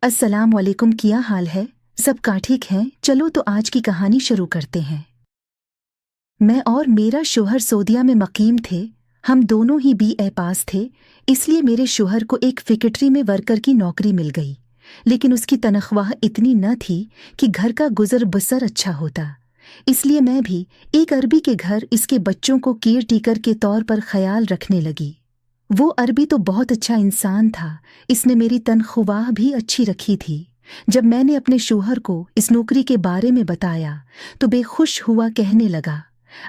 अस्सलाम वालेकुम, क्या हाल है? सबका ठीक है? चलो तो आज की कहानी शुरू करते हैं। मैं और मेरा शोहर सऊदीया में मकीम थे। हम दोनों ही BA पास थे, इसलिए मेरे शोहर को एक फैक्ट्री में वर्कर की नौकरी मिल गई। लेकिन उसकी तनख्वाह इतनी न थी कि घर का गुजर बसर अच्छा होता। इसलिए मैं भी एक अरबी के घर इसके बच्चों को केयर टेकर के तौर पर ख्याल रखने लगी। वो अरबी तो बहुत अच्छा इंसान था, इसने मेरी तनख्वाह भी अच्छी रखी थी। जब मैंने अपने शोहर को इस नौकरी के बारे में बताया तो बेखुश हुआ, कहने लगा,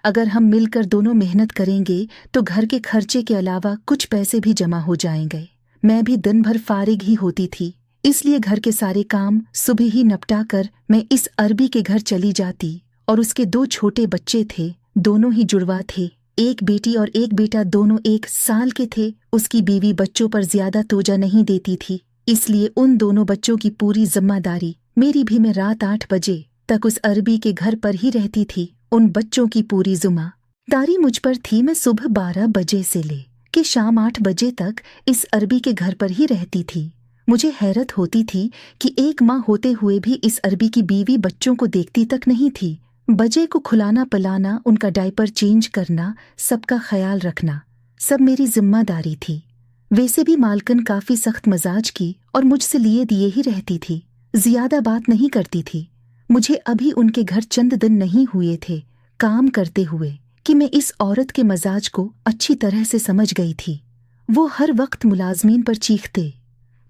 अगर हम मिलकर दोनों मेहनत करेंगे तो घर के खर्चे के अलावा कुछ पैसे भी जमा हो जाएंगे। मैं भी दिन भर फारिग ही होती थी, इसलिए घर के सारे काम सुबह ही निपटा कर मैं इस अरबी के घर चली जाती। और उसके 2 छोटे बच्चे थे, दोनों ही जुड़वा थे, एक बेटी और एक बेटा, दोनों 1 साल के थे। उसकी बीवी बच्चों पर ज्यादा तोजा नहीं देती थी, इसलिए उन दोनों बच्चों की पूरी जिम्मेदारी मेरी भी। मैं रात 8 बजे तक उस अरबी के घर पर ही रहती थी। उन बच्चों की पूरी जिम्मेदारी मुझ पर थी। मैं सुबह 12 बजे से ले के शाम 8 बजे तक इस अरबी के घर पर ही रहती थी। मुझे हैरत होती थी कि एक माँ होते हुए भी इस अरबी की बीवी बच्चों को देखती तक नहीं थी। बच्चे को खिलाना पिलाना, उनका डायपर चेंज करना, सबका ख्याल रखना सब मेरी जिम्मेदारी थी। वैसे भी मालकिन काफी सख्त मजाज की और मुझसे लिए दिए ही रहती थी, ज्यादा बात नहीं करती थी। मुझे अभी उनके घर चंद दिन नहीं हुए थे काम करते हुए कि मैं इस औरत के मजाज को अच्छी तरह से समझ गई थी। वो हर वक्त मुलाजमीन पर चीखते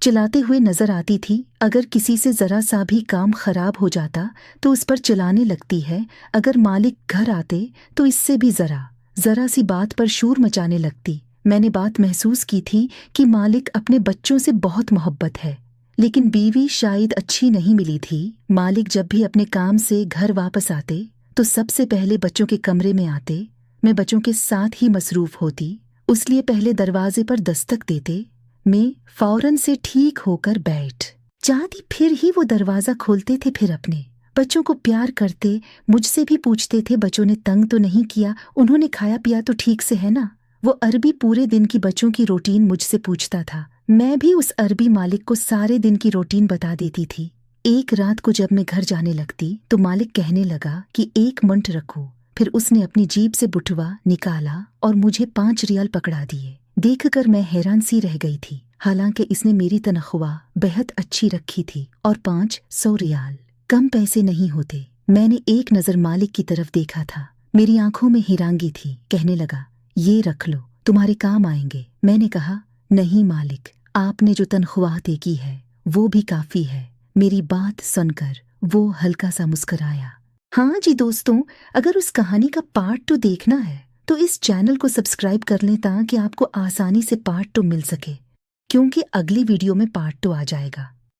चिल्लाते हुए नजर आती थी। अगर किसी से जरा सा भी काम खराब हो जाता तो उस पर चिल्लाने लगती है। अगर मालिक घर आते तो इससे भी जरा सी बात पर शोर मचाने लगती। मैंने बात महसूस की थी कि मालिक अपने बच्चों से बहुत मोहब्बत है, लेकिन बीवी शायद अच्छी नहीं मिली थी। मालिक जब भी अपने काम से घर वापस आते तो सबसे पहले बच्चों के कमरे में आते। मैं बच्चों के साथ ही मसरूफ होती, इसलिए पहले दरवाजे पर दस्तक देते। मैं फौरन से ठीक होकर बैठ जाती, फिर ही वो दरवाजा खोलते थे। फिर अपने बच्चों को प्यार करते, मुझसे भी पूछते थे, बच्चों ने तंग तो नहीं किया, उन्होंने खाया पिया तो ठीक से है ना। वो अरबी पूरे दिन की बच्चों की रूटीन मुझसे पूछता था। मैं भी उस अरबी मालिक को सारे दिन की रूटीन बता देती थी। एक रात को जब मैं घर जाने लगती तो मालिक कहने लगा कि 1 मिनट रखो। फिर उसने अपनी जेब से बुटवा निकाला और मुझे 5 रियाल पकड़ा दिए। देखकर मैं हैरान सी रह गई थी। हालांकि इसने मेरी तनख्वाह बेहद अच्छी रखी थी और 500 रियाल कम पैसे नहीं होते। मैंने एक नजर मालिक की तरफ देखा था, मेरी आंखों में हैरानी थी। कहने लगा, ये रख लो, तुम्हारे काम आएंगे। मैंने कहा, नहीं मालिक, आपने जो तनख्वाह तय की है वो भी काफी है। मेरी बात सुनकर वो हल्का सा मुस्कुराया। हाँ जी दोस्तों, अगर उस कहानी का पार्ट 2 देखना है तो इस चैनल को सब्सक्राइब कर लें ताकि आपको आसानी से पार्ट 2 मिल सके, क्योंकि अगली वीडियो में पार्ट 2 आ जाएगा।